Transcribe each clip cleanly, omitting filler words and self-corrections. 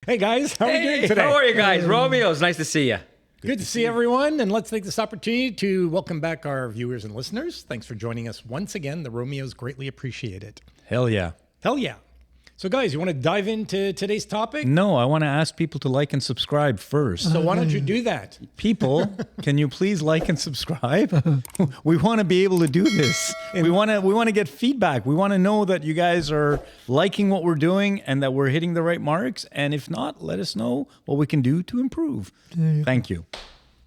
Hey guys, how are we doing today? How are you guys? ROMEOs, nice to see you. Good to see everyone, and let's take this opportunity to welcome back our viewers and listeners. Thanks for joining us once again. The Romeos greatly appreciate it. Hell yeah. Hell yeah. So guys, you want to dive into today's topic? No, I want to ask people to like and subscribe first. So why don't you do that? People, can you please like and subscribe? We want to be able to do this. We want to get feedback. We want to know that you guys are liking what we're doing and that we're hitting the right marks. And if not, let us know what we can do to improve. Thank you.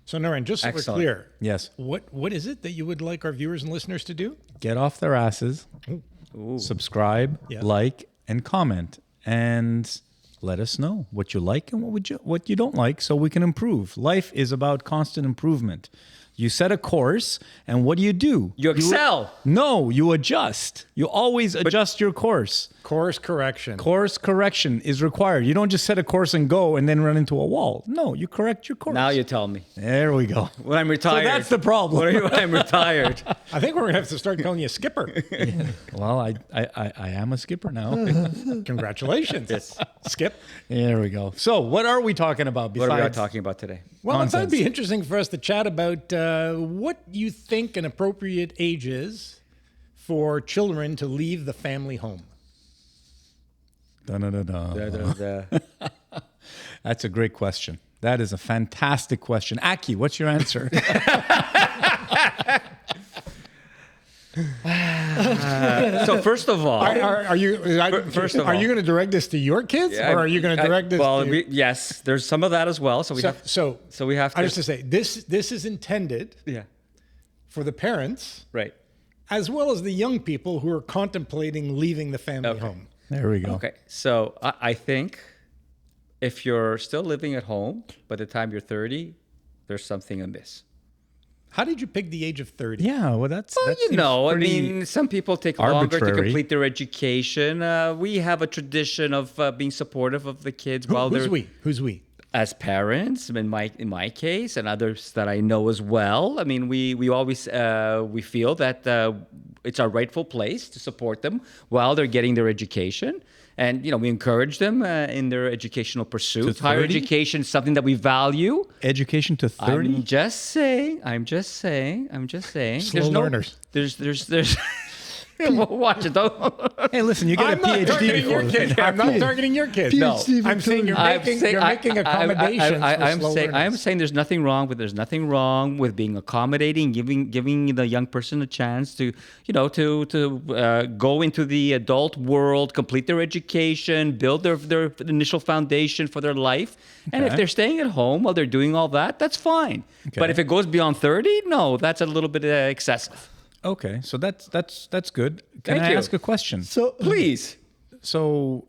So Naren, just so Excellent. we're clear, Yes. what is it that you would like our viewers and listeners to do? Get off their asses, subscribe, Yeah. like, and comment. And let us know what you like and what you don't like so we can improve. Life is about constant improvement. You set a course, and what do? You excel. No, you adjust. You always adjust your course. Course correction. Course correction is required. You don't just set a course and go and then run into a wall. No, you correct your course. Now you tell me. There we go. When I'm retired. So that's the problem. When I'm retired. I think we're going to have to start calling you Skipper. Well, I am a skipper now. Congratulations. Yes. Skip. There we go. So what are we talking about What besides... are we talking about today? Well, I thought it'd Nonsense. be interesting for us to chat about what you think an appropriate age is for children to leave the family home. Da-da-da-da. That's a great question. That is a fantastic question. Aki, what's your answer? So first of all, Are you First of are all- you going to direct this to your kids, or are you going to direct this? Well, to... yes, there's some of that as well. So we have. so So we have to. I just to say this is intended Yeah. for the parents Right. as well as the young people who are contemplating leaving the family home. There we go. Okay. So I think if you're still living at home by the time you're 30, there's something amiss. How did you pick the age of 30? Yeah, well, that Well, you seems know, I pretty mean, some people take longer to arbitrary. complete their education. We have a tradition of being supportive of the kids while Who's they're we? Who's we? as parents. In my case, and others that I know as well. I mean, we always we feel that it's our rightful place to support them while they're getting their education. And, you know, we encourage them in their educational pursuits. Higher 30? education is something that we value. education to 30. I'm just saying. Slow learners. There's watch it though. Hey, listen, you get a I'm not PhD targeting before your kids. I'm not targeting your kids. No. PhD I'm saying you're making accommodations for slow learners. I'm saying there's nothing wrong with being accommodating, giving the young person a chance to, you know, to go into the adult world, complete their education, build their initial foundation for their life. And if Okay. they're staying at home while they're doing all that, that's fine. Okay. But if it goes beyond 30, no, that's a little bit excessive. Okay, so that's good. Can Thank I you. ask a question? So, Please. So,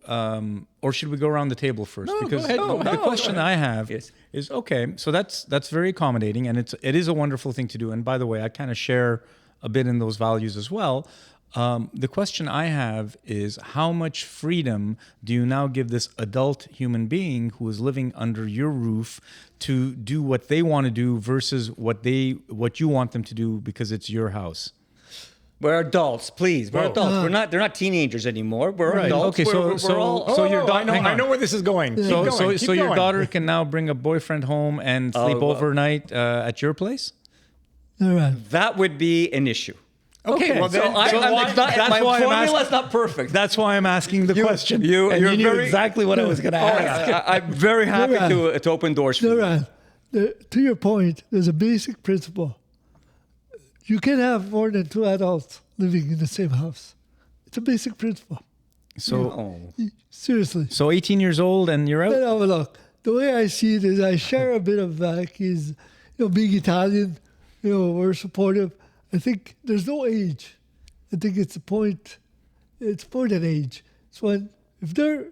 or should we go around the table first? No, go because ahead, go the ahead. question I have Yes. is okay. So that's very accommodating, and it is a wonderful thing to do. And by the way, I kind of share a bit in those values as well. The question I have is how much freedom do you now give this adult human being who is living under your roof to do what they want to do versus what you want them to do because it's your house? We're adults, please. We're adults. They're not teenagers anymore. We're Right. adults. Okay, We're so all. so your I hang know on. where this is going. Keep So, going, so keep your going. daughter can now bring a boyfriend home and sleep well- overnight at your place? all right. That would be an issue. Okay, well So then, I, so I'm, why- it's not, that's my why I'm formula's asking- not perfect. That's why I'm asking the question. you- and you're you knew very- exactly what I was going to ask. I'm very happy Right. to open doors for you. Zoran, to your point, there's a basic principle. You can have more than two adults living in the same house. It's a basic principle. So, Oh. Seriously. so 18 years old and you're out? No, look, the way I see it is I share a bit of his, being Italian, we're supportive. I think there's no age. I think it's more than age. It's when, if they're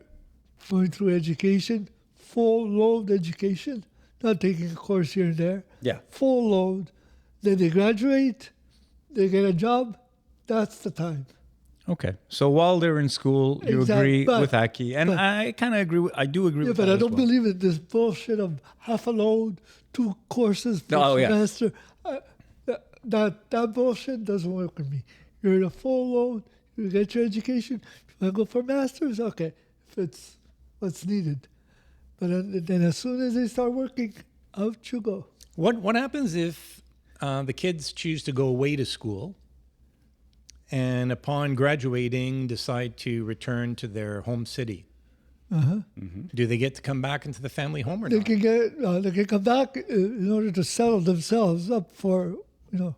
going through education, full load education, not taking a course here and there, Yeah. full load, then they graduate, they get a job, that's the time. Okay. So while they're in school, you Exactly, agree but- with Aki. And but- I kind of agree. I do agree Yeah, with but that I as don't well. believe in this bullshit of half a load, 2 courses per Oh, yeah. semester. That bullshit doesn't work with me. You're in a full load, you get your education. If you want to go for masters, okay, if it's what's needed. But then as soon as they start working, out you go. What happens if the kids choose to go away to school and upon graduating decide to return to their home city? Do they get to come back into the family home or They not? they can come back in order to settle themselves up for to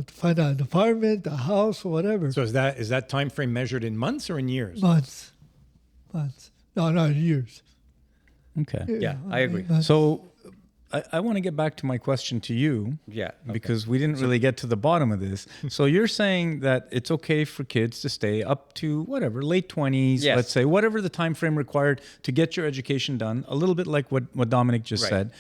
find an apartment, a house, or whatever. So is that time frame measured in months or in years? Months. No, not years. Okay. Yeah, I agree. months. So I want to get back to my question to you. Yeah, okay. Because we didn't really get to the bottom of this. So you're saying that it's okay for kids to stay up to whatever, late 20s, Yes. let's say, whatever the time frame required to get your education done, a little bit like what Dominic just Right. said.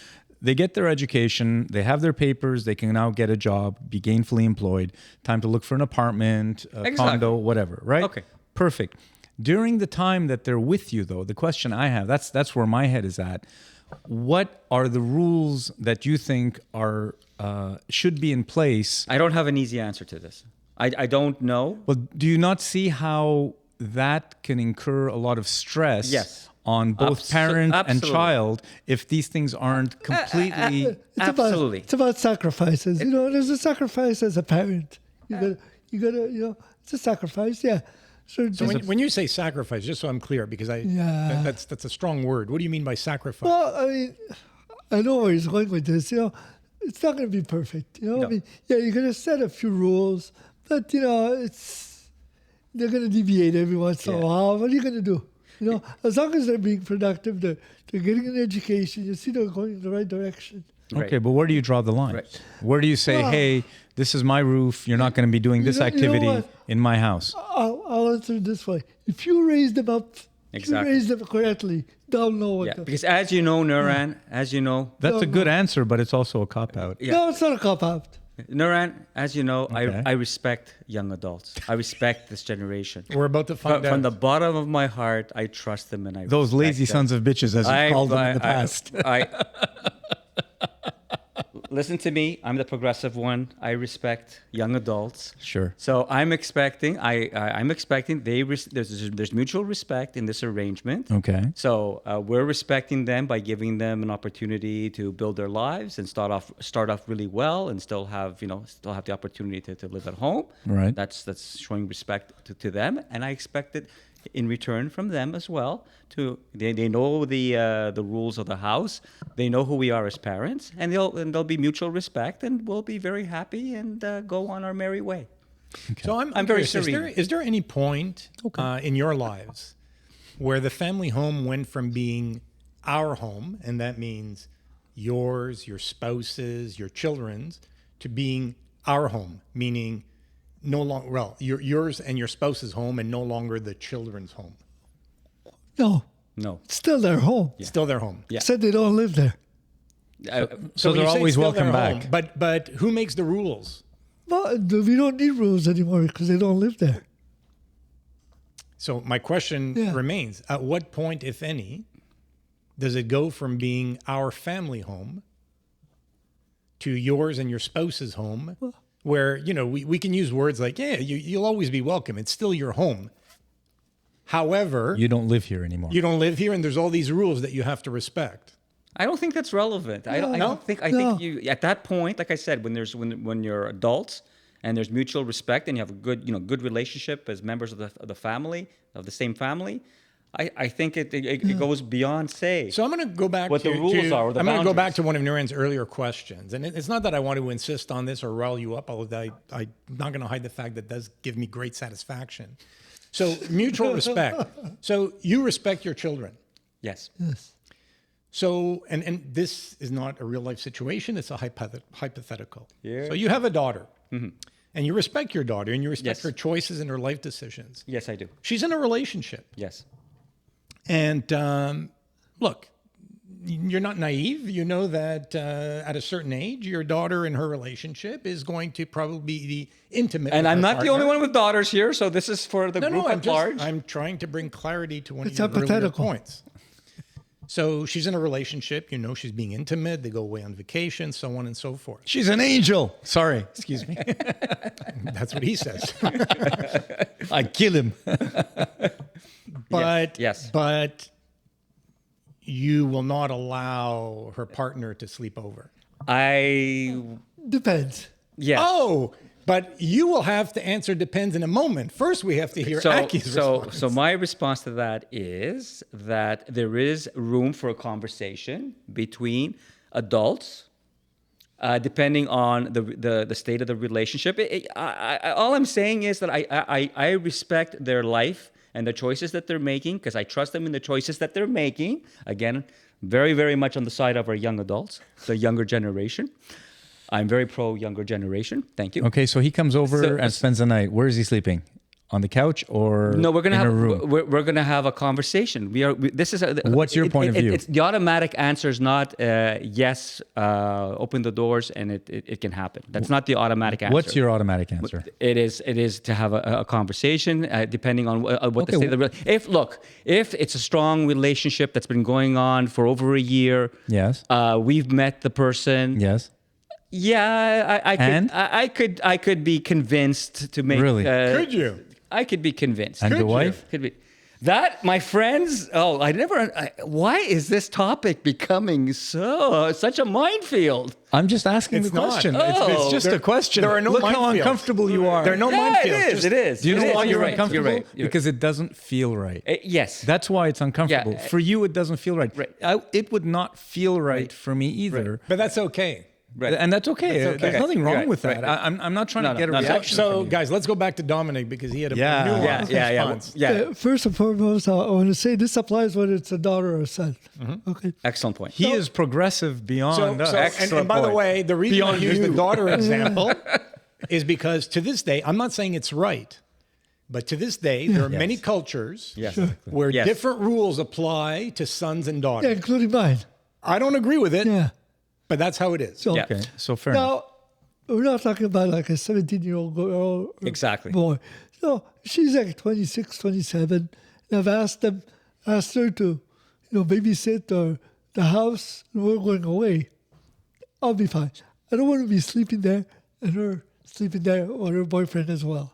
They get their education, they have their papers, they can now get a job, be gainfully employed, time to look for an apartment, a Exactly. condo, whatever, right? Okay. Perfect. During the time that they're with you, though, the question I have, that's where my head is at. What are the rules that you think are should be in place? I don't have an easy answer to this. I don't know. Well, do you not see how that can incur a lot of stress Yes. on both parent and absolutely. child if these things aren't completely? Absolutely. It's about sacrifices. There's a sacrifice as a parent. You gotta, it's a sacrifice. Yeah. So When you say sacrifice, just so I'm clear, because Yeah. that's a strong word. What do you mean by sacrifice? well, I mean, I know where he's going with this. It's not going to be perfect. No. I mean, yeah, you're going to set a few rules, but they're going to deviate every once in a Yeah. while. What are you going to do? As long as they're being productive, they're getting an education. You see, they're going in the right direction. Right. Okay, but where do you draw the line? Right. Where do you say, Well, hey, this is my roof. You're not going to be doing this you know activity what? in my house? I'll answer it this way: if you raise them up, if Exactly. you raise them correctly, they'll know what. Yeah, to because as you know, Nuran, as you know, That's a No, good answer, but it's also a cop out. yeah. No, it's not a cop out. Nuran, as you know, Okay. I respect young adults. I respect this generation. We're about to find From out. the bottom of my heart, I trust them and I Those respect lazy them. sons of bitches, as you called them in the past. Listen to me. I'm the progressive one. I respect young adults. Sure. So I'm expecting. I'm expecting. There's mutual respect in this arrangement. Okay. So we're respecting them by giving them an opportunity to build their lives and start off really well and still have the opportunity to live at home. Right. That's showing respect to them, and I expect it in return from them as well. They know the rules of the house. They know who we are as parents, and there'll be mutual respect, and we'll be very happy and go on our merry way. So I'm I'm very curious, serene. Is there any point in your lives where the family home went from being our home, and that means yours, your spouse's, your children's, to being our home, meaning no longer, yours and your spouse's home and no longer the children's home? No, No. it's still their home. Still their home. Yeah. Said they don't live there. So when they're you say always still welcome their back. home, but who makes the rules? Well, we don't need rules anymore because they don't live there. So my question Yeah. remains, at what point, if any, does it go from being our family home to yours and your spouse's home, where, we can use words like, yeah, you'll always be welcome. It's still your home. However, You don't live here anymore. you don't live here and there's all these rules that you have to respect. I don't think that's relevant. I No. think No. you at that point, like I said, when you're adults and there's mutual respect and you have a good relationship as members of the family, of the same family, I think it goes beyond say. So I'm going to go back What to the rules are, or the I'm going to go back boundaries. to one of Nuran's earlier questions. And it's not that I want to insist on this or rile you up, although I'm not going to hide the fact that does give me great satisfaction. So mutual respect. So you respect your children. Yes. Yes. So, and this is not a real life situation, it's a hypothetical. Yeah. So you have a daughter and you respect your daughter and you respect Yes. her choices and her life decisions. Yes, I do. She's in a relationship. Yes. And look, you're not naive. You know that at a certain age, your daughter in her relationship is going to probably be intimate. And with I'm her not the only partner. one with daughters here, so this is for the No, group I'm at large. I'm trying to bring clarity to one It's of your earlier hypothetical. points. So she's in a relationship. You know she's being intimate. They go away on vacation, so on and so forth. She's an angel. Sorry, excuse me. That's what he says. I kill him. But Yes. but you will not allow her partner to sleep over. Depends. Yes. Oh, but you will have to answer depends in a moment. First, we have to hear Aki's response. So my response to that is that there is room for a conversation between adults, depending on the state of the relationship. All I'm saying is that I respect their life and the choices that they're making, because I trust them in the choices that they're making. Again, very, very much on the side of our young adults, the younger generation. I'm very pro younger generation. Thank you. Okay, so he comes over and spends the night. Where is he sleeping? On the couch or No, we're gonna in have a room? we're gonna have a conversation. This is What's your point of view? It's the automatic answer is not yes. Open the doors and it can happen. That's not the automatic answer. What's your automatic answer? It is to have a conversation, depending on what the state of the if it's a strong relationship that's been going on for over a year. Yes. We've met the person. Yes. Yeah, I could be convinced to make. Really? Could you? I could be convinced. And your wife? Could be. That, my friends. Oh, why is this topic becoming such a minefield? I'm just asking It's the not. question. Oh. It's just a question. There are no Look how minefields. uncomfortable you are. There are no Yeah, minefields. it is. Do you know why you're right, uncomfortable? You're right. Because it doesn't feel right. Yes. That's why it's uncomfortable. Yeah, For you, it doesn't feel right. Right. It would not feel right for me either. But that's okay. Right. And that's okay. That's okay. There's nothing wrong Right, with that. right. I'm not trying No, to get a no, no. reaction. So, from you. guys, let's go back to Dominic because he had a Yeah. nuanced response. Yeah. First and foremost, I want to say this applies whether it's a daughter or a son. Okay. Excellent point. He is progressive beyond us. And by the point. way, the reason I Beyond use the you. daughter example is because to this day, I'm not saying it's right, but to this day, there are many cultures Yes. where Yes. different rules apply to sons and Yeah, daughters. including mine. I don't agree with it, Yeah. but that's how it is. So Yeah. Okay, so fair enough. now, we're not talking about like a 17-year-old girl or Exactly. boy. No, she's like 26, 27. And I've asked her to, babysit or the house, and we're going away. I'll be fine. I don't want to be sleeping there and her sleeping there or her boyfriend as well.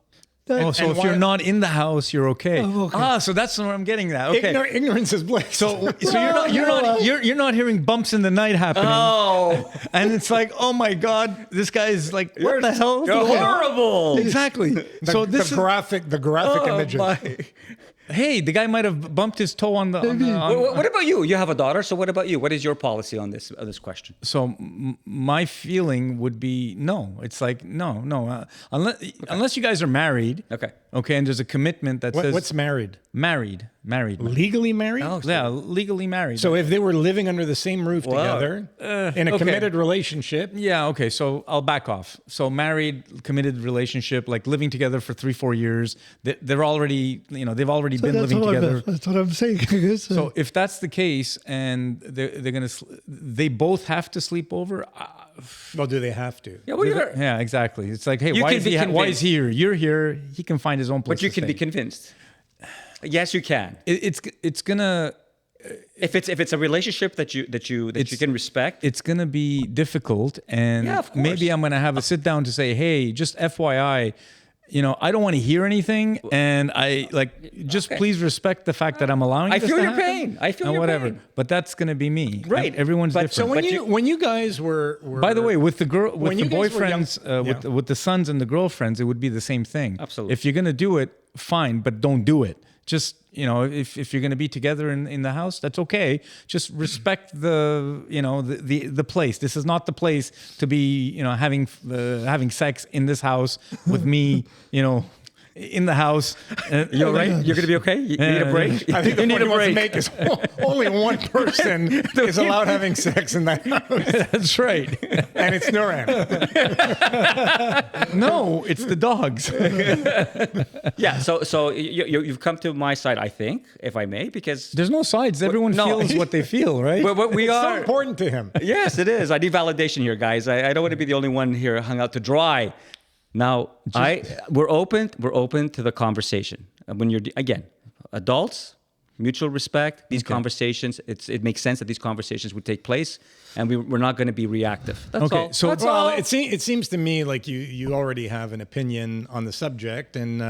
Oh, so And if why- you're not in the house, you're okay. I'm okay. So that's what I'm getting at. Okay. Ignorance is bliss. So you're not hearing bumps in the night happening. Oh, And it's like, oh my God, this guy is like, what the hell? you're horrible. Exactly. So this the is, graphic images. hey, the guy might have bumped his toe on the. What about you? You have a daughter, so what about you? What is your policy on this question? So my feeling would be no. It's like no. Unless you guys are married. Okay. Okay, and there's a commitment that says What's married? married. Legally married? Oh, Yeah, legally married. So if they were living under the same roof together in a okay. committed relationship, yeah, okay. So I'll back off. So married, committed relationship, like living together for 3-4 years. They're already, they've already been That's living together. That's what I'm saying. I guess. So if that's the case, and they're gonna, they both have to sleep over. well, do they have to? Yeah, well, you're, Yeah, exactly. It's like, hey, You why can is be he? Why is convinced. he here? You're here. He can find his own place. but you to can be stay. convinced. Yes, you can. It's gonna If it's a relationship that you can respect. it's gonna be difficult, and Yeah, of course. maybe I'm gonna have a sit down to say, hey, just FYI. I don't want to hear anything, and just please respect the fact that I'm allowing. I this feel to your happen, pain. I feel and your whatever. pain. But that's gonna be me. Right. Everyone's But- different. So when you guys were By the way, with the girl, with when the you guys were young- boyfriends, yeah. with the sons and the girlfriends, it would be the same thing. Absolutely. If you're gonna do it, fine, but don't do it. Just if you're gonna be together in the house, that's okay. Just respect the place. This is not the place to be having sex in this house with me. In the house. You're all right. You're gonna be okay. You need a break. I think the you need point a he wants to break. make is only one person is allowed having sex in that house, That's right. and it's Nuran. No, it's the dogs. Yeah. So you've come to my side, I think, if I may, because There's no sides. Everyone No. feels what they feel, right? what we It's so are. important to him. Yes, it is. I need validation here, guys. I don't want to be the only one here hung out to dry. Now, we're open to the conversation. When you're again, adults, mutual respect. These conversations, it makes sense that these conversations would take place, and we're not going to be reactive. That's all. So That's Well, all. it seems to me like you already have an opinion on the subject, and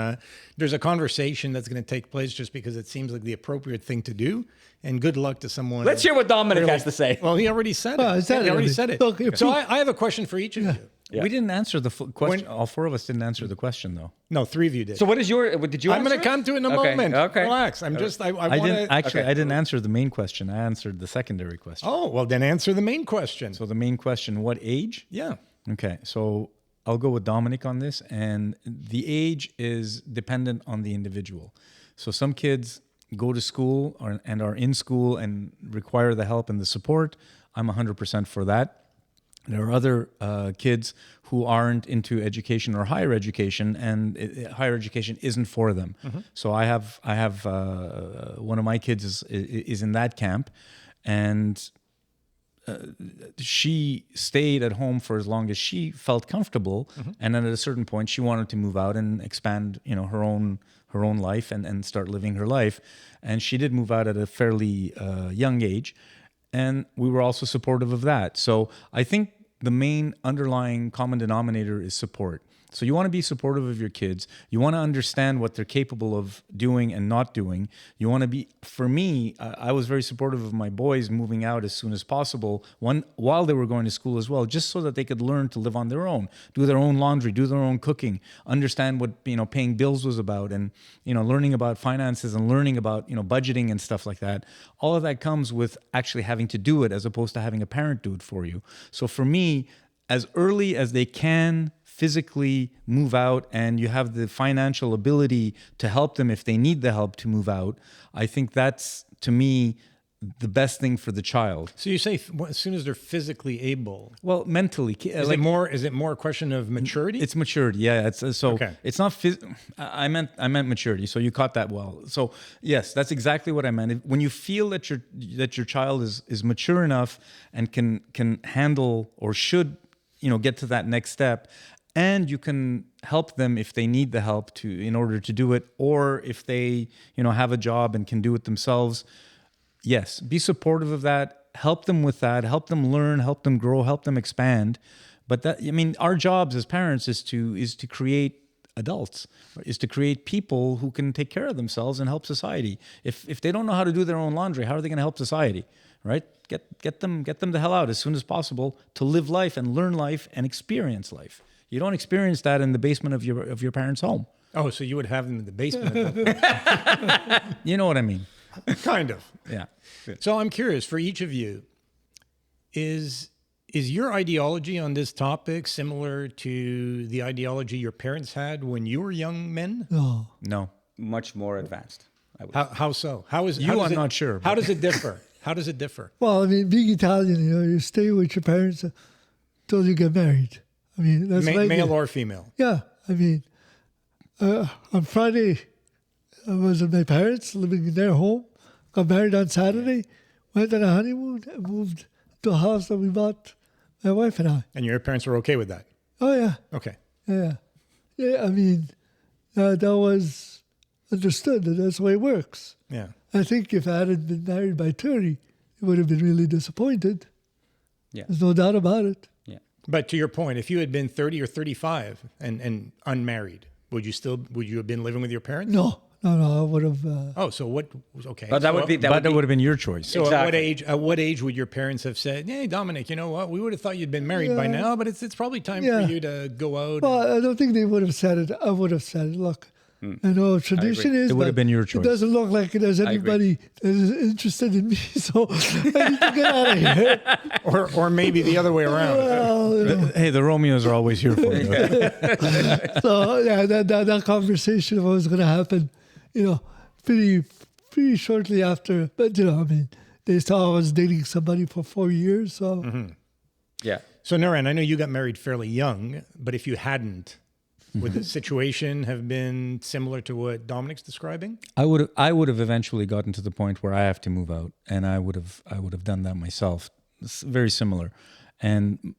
there's a conversation that's going to take place just because it seems like the appropriate thing to do. And good luck to someone. Let's hear what Dominic has to say. Well, he already said it. I said he it. already said it. Look, if so we- I have a question for each of you. Yeah. We didn't answer the question. All four of us didn't answer the question, though. No, three of you did. So what is your? Did you? I'm going answer to come to it in a Okay, moment. okay. Relax. I'm just. I want didn't to. actually. okay. I didn't answer the main question. I answered the secondary question. Oh well, then answer the main question. So the main question: what age? Yeah. Okay, so I'll go with Dominic on this, and the age is dependent on the individual. So some kids go to school and are in school and require the help and the support. I'm 100% for that. There are other kids who aren't into education or higher education, and higher education isn't for them. So I have one of my kids is in that camp, and she stayed at home for as long as she felt comfortable, and then at a certain point she wanted to move out and expand, her own life and start living her life. And she did move out at a fairly young age, and we were also supportive of that. So I think the main underlying common denominator is support. So you want to be supportive of your kids. You want to understand what they're capable of doing and not doing. You want to be, for me, I was very supportive of my boys moving out as soon as possible while they were going to school as well, just so that they could learn to live on their own, do their own laundry, do their own cooking, understand what, paying bills was about, and, learning about finances and learning about, budgeting and stuff like that. All of that comes with actually having to do it as opposed to having a parent do it for you. So for me, as early as they can physically move out and you have the financial ability to help them if they need the help to move out, I think that's, to me, the best thing for the child. So you say as soon as they're physically able. Well, mentally, Is it more a question of maturity? it's maturity. Yeah, it's so Okay. it's not. I meant maturity. So you caught that well. So yes, that's exactly what I meant. When you feel that your child is mature enough and can handle or should get to that next step, and you can help them if they need the help in order to do it, or if they have a job and can do it themselves. Yes, be supportive of that. Help them with that. Help them learn. Help them grow. Help them expand. But our jobs as parents is to create adults, is to create people who can take care of themselves and help society. If they don't know how to do their own laundry, how are they going to help society? Right? Get them the hell out as soon as possible to live life and learn life and experience life. You don't experience that in the basement of your parents' home. Oh, so you would have them in the basement. You know what I mean? Kind of. Yeah. So I'm curious, for each of you, is your ideology on this topic similar to the ideology your parents had when you were young men? No. No. Much more advanced. I would. How so? How is You, I'm not sure, How but- does it differ? How does it differ? Well, being Italian, you stay with your parents until you get married. That's what I did. Male or female? Yeah, on Friday, I was with my parents living in their home. Got married on Saturday, went on a honeymoon, and moved to a house that we bought, my wife and I. And your parents were okay with that? Oh yeah, Okay. yeah. That was understood. That's the way it works. Yeah. I think if I hadn't been married by 30, it would have been really disappointed. Yeah. There's no doubt about it. Yeah. But to your point, if you had been 30 or 35 and unmarried, would you have been living with your parents? No, I would have. Oh, so what? Okay. But that So- would be. But that would have been your choice. So Exactly. at what age would your parents have said, "Hey, Dominic, you know what? We would have thought you'd been married by now, but it's probably time Yeah. for you to go out." Well, I don't think they would have said it. I would have said, look, I know tradition is, It would have but been your choice. It doesn't look like there's anybody that is interested in me, so I need to get out of here. or maybe the other way around. Well, Hey, the Romeos are always here for you. so yeah, that conversation was going to happen, pretty shortly after. But they saw I was dating somebody for 4 years, so Yeah. So, Naren, I know you got married fairly young, but if you hadn't, would the situation have been similar to what Dominic's describing? I would have eventually gotten to the point where I have to move out, and I would have done that myself. It's very similar. And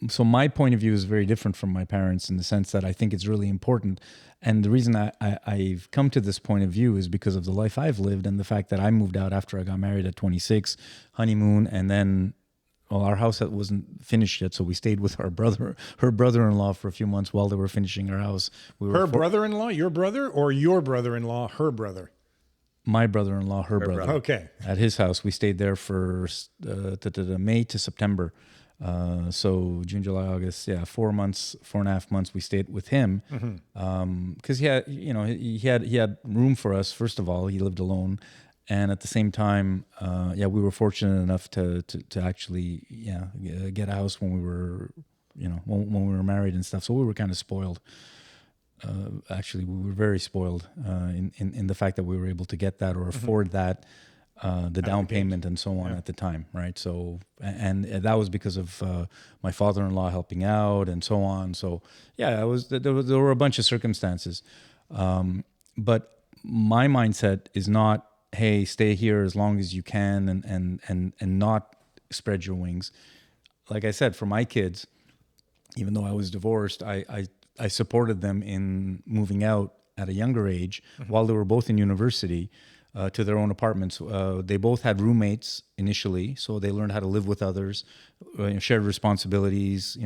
so my point of view is very different from my parents in the sense that I think it's really important. And the reason I've come to this point of view is because of the life I've lived and the fact that I moved out after I got married at 26, honeymoon, and then, well, our house wasn't finished yet, so we stayed with her brother-in-law for a few months while they were finishing our house. Her brother-in-law, your brother, or your brother-in-law, her brother? My brother-in-law, her brother. Okay. At his house. We stayed there for May to September. So June, July, August, 4.5 months we stayed with him. Because he had room for us. First of all, he lived alone. And at the same time, we were fortunate enough to actually, get a house when we were, when we were married and stuff. So we were kind of spoiled. Actually, we were very spoiled in the fact that we were able to get that or afford that, the down payment and so on at the time, right? So, and that was because of my father-in-law helping out and so on. So, there were a bunch of circumstances, but my mindset is not, hey, stay here as long as you can and not spread your wings. Like I said, for my kids, even though I was divorced, I supported them in moving out at a younger age while they were both in university to their own apartments. They both had roommates initially, so they learned how to live with others, shared responsibilities,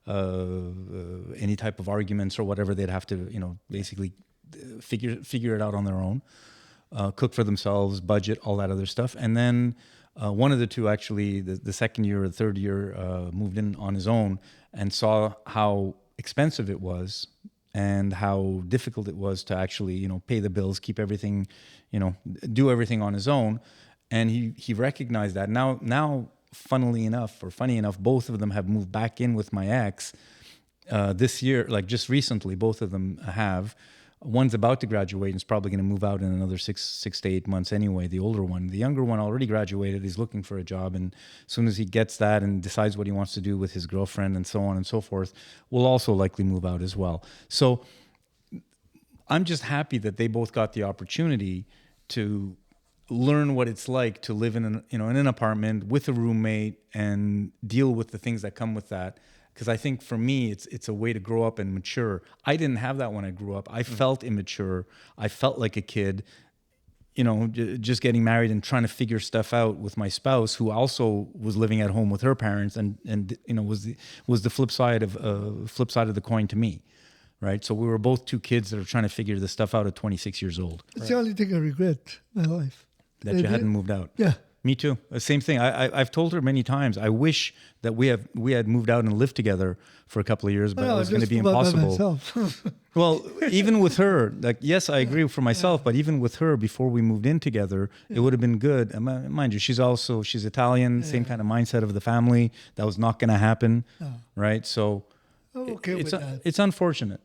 any type of arguments or whatever they'd have to, basically figure it out on their own, cook for themselves, budget, all that other stuff. And then one of the two actually, the second year or the third year, moved in on his own and saw how expensive it was and how difficult it was to actually, pay the bills, keep everything, do everything on his own. And he recognized that. Now, funny enough, both of them have moved back in with my ex this year, like just recently, both of them have. One's about to graduate and is probably going to move out in another six to 8 months anyway, the older one. The younger one already graduated. He's looking for a job. And as soon as he gets that and decides what he wants to do with his girlfriend and so on and so forth, will also likely move out as well. So I'm just happy that they both got the opportunity to learn what it's like to live in an apartment with a roommate and deal with the things that come with that. Because I think for me, it's a way to grow up and mature. I didn't have that when I grew up. I felt immature. I felt like a kid, just getting married and trying to figure stuff out with my spouse, who also was living at home with her parents, and was the flip side of the coin to me, right? So we were both two kids that are trying to figure this stuff out at 26 years old. It's the only thing I regret in my life. That you hadn't moved out. Yeah. Me too. Same thing. I've told her many times. I wish that we had moved out and lived together for a couple of years, but it was going to be impossible. Well, even with her, like, yes, I agree for myself, but even with her, before we moved in together, it would have been good. And mind you, she's Italian, same kind of mindset of the family. That was not going to happen, right? So I'm okay with that. It's unfortunate.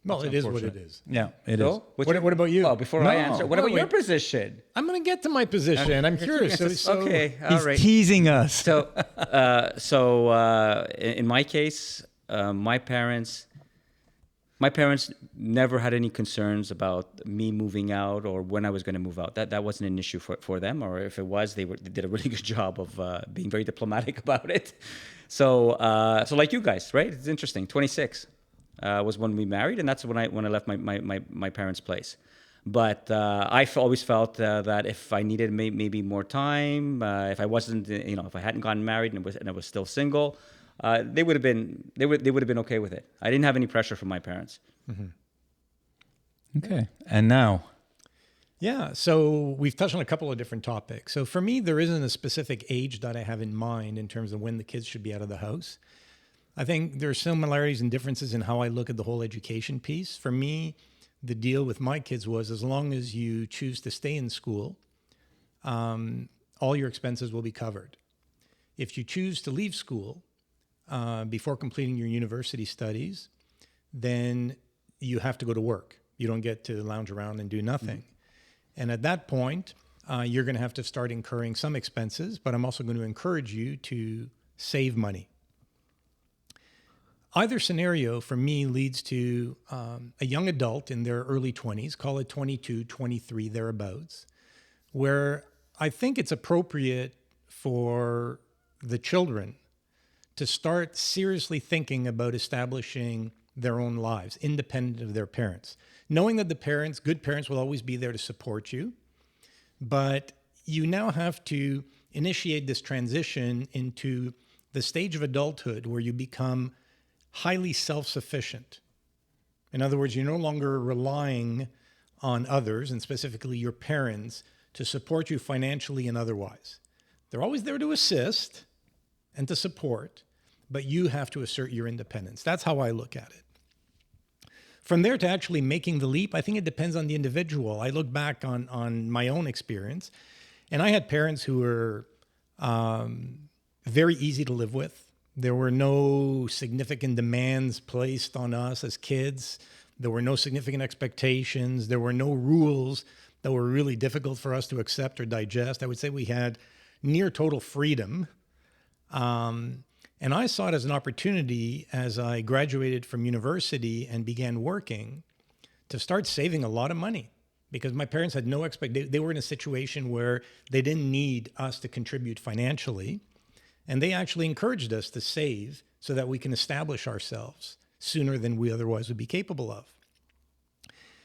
Well, it is what it is. Yeah, it is. What about you? Well, before I answer, what about your position? I'm going to get to my position. I'm curious. Okay, all right. He's teasing us. So, in my case, my parents never had any concerns about me moving out or when I was going to move out. That wasn't an issue for them, or if it was, they did a really good job of being very diplomatic about it. So like you guys, right? It's interesting. 26 was when we married, and that's when I left my parents' place. But I always felt that if I needed maybe more time, if I wasn't, if I hadn't gotten married and I was still single, they would have been okay with it. I didn't have any pressure from my parents. Mm-hmm. Okay, and now. Yeah, so we've touched on a couple of different topics. So for me, there isn't a specific age that I have in mind in terms of when the kids should be out of the house. I think there are similarities and differences in how I look at the whole education piece. For me, the deal with my kids was, as long as you choose to stay in school, all your expenses will be covered. If you choose to leave school before completing your university studies, then you have to go to work. You don't get to lounge around and do nothing. Mm-hmm. And at that point, you're going to have to start incurring some expenses, but I'm also going to encourage you to save money. Either scenario for me leads to a young adult in their early 20s, call it 22, 23, thereabouts, where I think it's appropriate for the children to start seriously thinking about establishing their own lives, independent of their parents. Knowing that the parents, good parents, will always be there to support you, but you now have to initiate this transition into the stage of adulthood where you become highly self-sufficient. In other words, you're no longer relying on others, and specifically your parents, to support you financially and otherwise. They're always there to assist and to support, but you have to assert your independence. That's how I look at it. From there to actually making the leap, I think it depends on the individual. I look back on my own experience, and I had parents who were very easy to live with. There were no significant demands placed on us as kids. There were no significant expectations. There were no rules that were really difficult for us to accept or digest. I would say we had near total freedom. And I saw it as an opportunity as I graduated from university and began working to start saving a lot of money, because my parents had no expectation. They were in a situation where they didn't need us to contribute financially. And they actually encouraged us to save so that we can establish ourselves sooner than we otherwise would be capable of.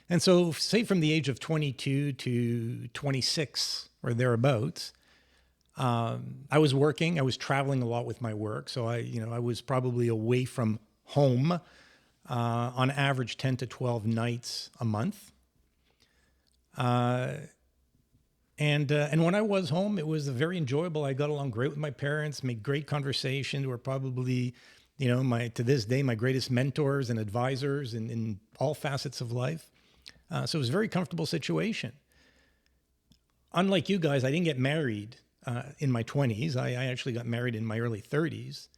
And so, say from the age of 22 to 26 or thereabouts, I was working. I was traveling a lot with my work. So I was probably away from home on average 10 to 12 nights a month. And when I was home, it was very enjoyable. I got along great with my parents, made great conversation. They were probably, to this day, my greatest mentors and advisors in all facets of life. So it was a very comfortable situation. Unlike you guys, I didn't get married in my 20s. I actually got married in my early 30s.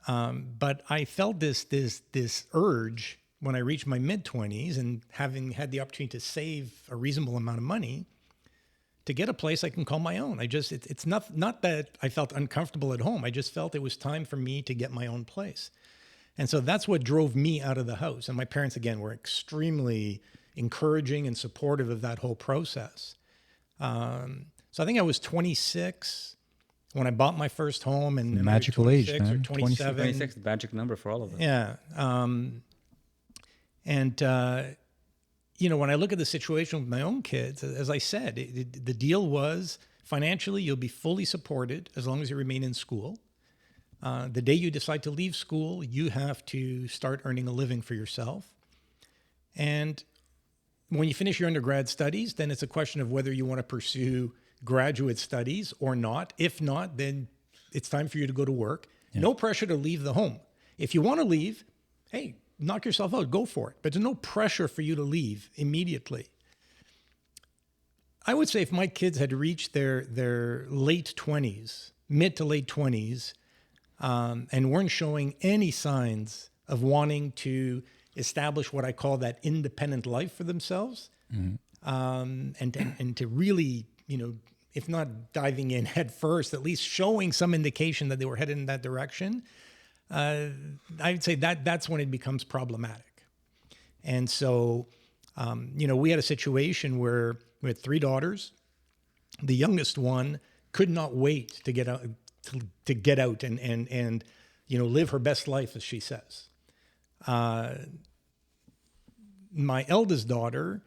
But I felt this urge when I reached my mid-20s, and having had the opportunity to save a reasonable amount of money, to get a place I can call my own. It's not that I felt uncomfortable at home. I just felt it was time for me to get my own place. And so that's what drove me out of the house. And my parents, again, were extremely encouraging and supportive of that whole process. So I think I was 26 when I bought my first home, and magical age, man. Or 27. 26, the magic number for all of us. Yeah. When I look at the situation with my own kids, as I said, the deal was financially, you'll be fully supported as long as you remain in school. The day you decide to leave school, you have to start earning a living for yourself. And when you finish your undergrad studies, then it's a question of whether you want to pursue graduate studies or not. If not, then it's time for you to go to work. Yeah. No pressure to leave the home. If you want to leave, hey, knock yourself out, go for it. But there's no pressure for you to leave immediately. I would say if my kids had reached their late 20s, mid to late 20s, and weren't showing any signs of wanting to establish what I call that independent life for themselves, and to really, if not diving in head first, at least showing some indication that they were headed in that direction, I'd say that's when it becomes problematic. And so, we had a situation where we had 3 daughters. The youngest one could not wait to get out and live her best life, as she says. My eldest daughter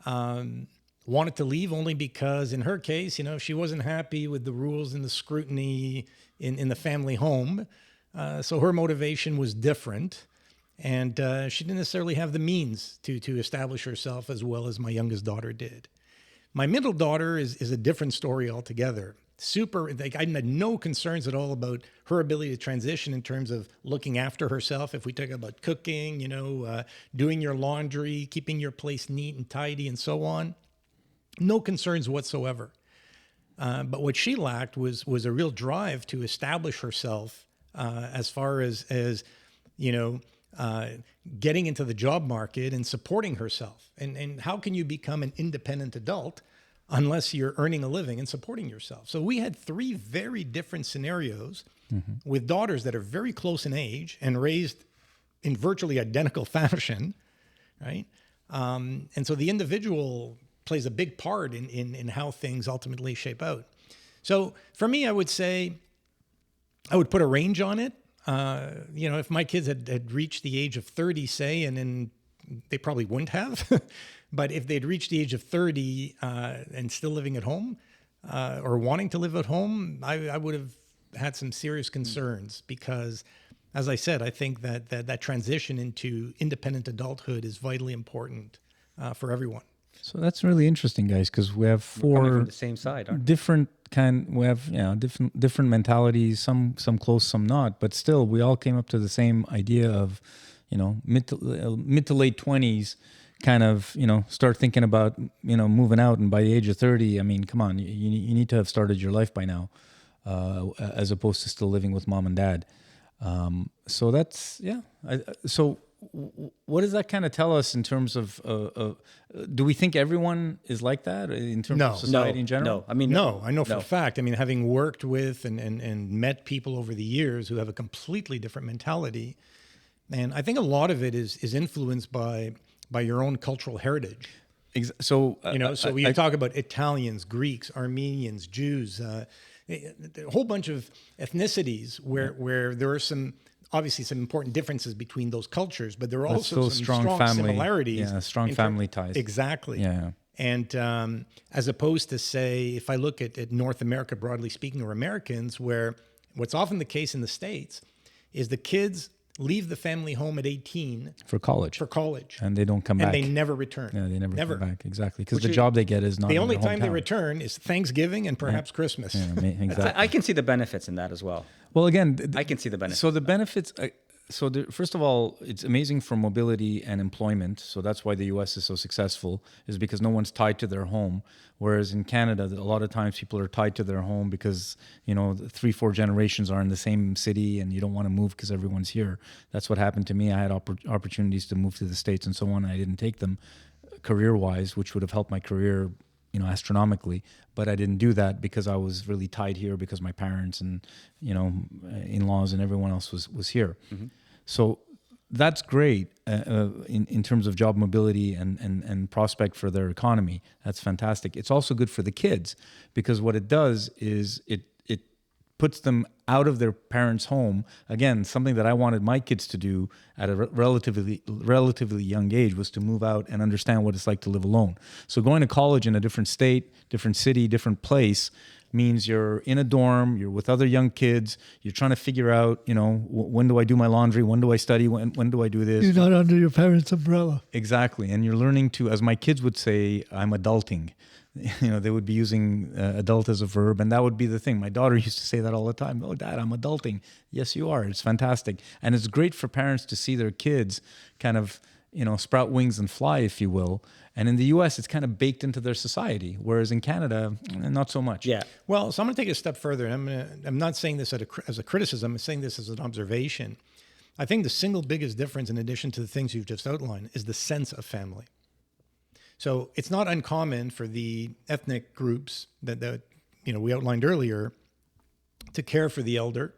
wanted to leave only because, in her case, she wasn't happy with the rules and the scrutiny in the family home. So her motivation was different, and she didn't necessarily have the means to establish herself as well as my youngest daughter did. My middle daughter is a different story altogether. I had no concerns at all about her ability to transition in terms of looking after herself. If we talk about cooking, doing your laundry, keeping your place neat and tidy, and so on, no concerns whatsoever. But what she lacked was a real drive to establish herself as far as getting into the job market and supporting herself. And how can you become an independent adult unless you're earning a living and supporting yourself? So we had 3 very different scenarios with daughters that are very close in age and raised in virtually identical fashion, right? And so the individual plays a big part in how things ultimately shape out. So for me, I would say I would put a range on it. If my kids had reached the age of 30, say, and then they probably wouldn't have, but if they'd reached the age of 30 and still living at home or wanting to live at home, I would have had some serious concerns because, as I said, I think that transition into independent adulthood is vitally important for everyone. So that's really interesting, guys, because we have Coming four from the same side, aren't we? different we have different mentalities, some close, some not, but still we all came up to the same idea of mid to late 20s, kind of start thinking about moving out, and by the age of 30, I mean, come on, you need to have started your life by now, as opposed to still living with mom and dad. So that's what does that kind of tell us in terms of do we think everyone is like that in terms of society in general? No, I mean, No, I know for a fact. I mean, having worked with and met people over the years who have a completely different mentality, and I think a lot of it is influenced by your own cultural heritage. So So you talk about Italians, Greeks, Armenians, Jews, a whole bunch of ethnicities where there are obviously some important differences between those cultures, but there are also some strong family, similarities. Strong family ties. Exactly. Yeah. And as opposed to, say, if I look at North America, broadly speaking, or Americans, where what's often the case in the States is the kids leave the family home at 18 for college, and they don't come back. And they never return. Yeah, they never come back. Exactly, because the job they get is not the in only their time they hometown. return is Thanksgiving and perhaps Christmas. Yeah, exactly. I can see the benefits in that as well. Well, again, I can see the benefits. So the benefits. First of all, it's amazing for mobility and employment. So that's why the U.S. is so successful, is because no one's tied to their home. Whereas in Canada, a lot of times people are tied to their home because 3-4 generations are in the same city, and you don't want to move because everyone's here. That's what happened to me. I had opportunities to move to the States and so on, and I didn't take them career-wise, which would have helped my career astronomically, but I didn't do that because I was really tied here because my parents and in-laws and everyone else was here. Mm-hmm. So that's great in terms of job mobility and prospect for their economy. That's fantastic. It's also good for the kids because what it does is it puts them out of their parents' home. Again, something that I wanted my kids to do at a relatively young age was to move out and understand what it's like to live alone. So going to college in a different state, different city, different place means you're in a dorm, you're with other young kids, you're trying to figure out, when do I do my laundry, when do I study, when do I do this? You're not under your parents' umbrella. Exactly. And you're learning to, as my kids would say, I'm adulting. They would be using adult as a verb, and that would be the thing. My daughter used to say that all the time. Oh, Dad, I'm adulting. Yes, you are. It's fantastic. And it's great for parents to see their kids kind of, sprout wings and fly, if you will. And in the U.S., it's kind of baked into their society, whereas in Canada, not so much. Yeah. Well, so I'm going to take it a step further. And I'm not saying this as a criticism. I'm saying this as an observation. I think the single biggest difference, in addition to the things you've just outlined, is the sense of family. So it's not uncommon for the ethnic groups that we outlined earlier to care for the elder.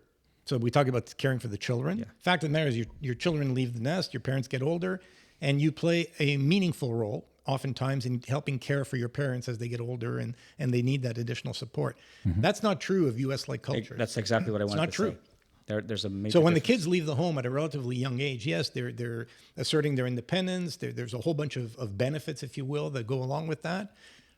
So we talk about caring for the children. Yeah. Fact of the matter is your children leave the nest, your parents get older, and you play a meaningful role oftentimes in helping care for your parents as they get older and they need that additional support. Mm-hmm. That's not true of U.S.-like culture. That's exactly what I wanted to say. It's not true. There's a major So when difference. the kids leave the home at a relatively young age, yes, they're asserting their independence. There's a whole bunch of benefits, if you will, that go along with that.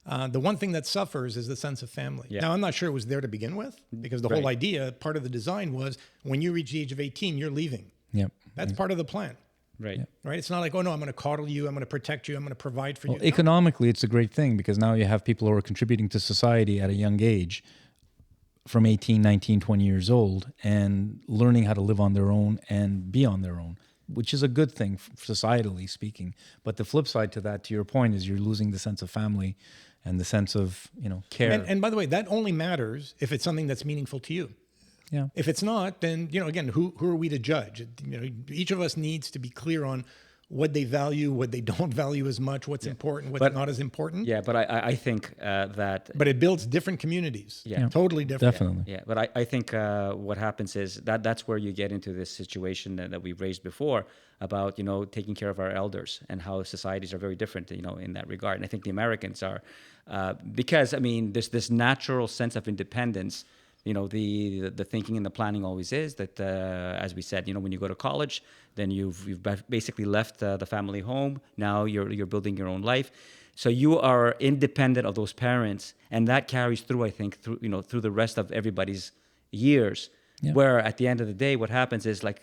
The one thing that suffers is the sense of family. Yeah. Now, I'm not sure it was there to begin with because the whole idea, part of the design was when you reach the age of 18, you're leaving. Yep. That's part of the plan. Right. Yep. Right. It's not like, oh, no, I'm going to coddle you. I'm going to protect you. I'm going to provide for you. Well, economically, it's a great thing because now you have people who are contributing to society at a young age from 18, 19, 20 years old and learning how to live on their own and be on their own, which is a good thing societally speaking. But the flip side to that, to your point, is you're losing the sense of family and the sense of, care. And by the way, that only matters if it's something that's meaningful to you. Yeah. If it's not, then, again, who are we to judge? Each of us needs to be clear on what they value, what they don't value as much, what's important, what's not as important. Yeah, but I think that... But it builds different communities. Yeah. Totally different. Definitely. Yeah, but I think what happens is that's where you get into this situation that we raised before about, taking care of our elders and how societies are very different, in that regard. And I think the Americans are, because, there's this natural sense of independence the thinking and the planning always is that, as we said, when you go to college, then you've basically left the family home. Now you're building your own life. So you are independent of those parents, and that carries through, I think, through the rest of everybody's years. Yeah. Where at the end of the day, what happens is like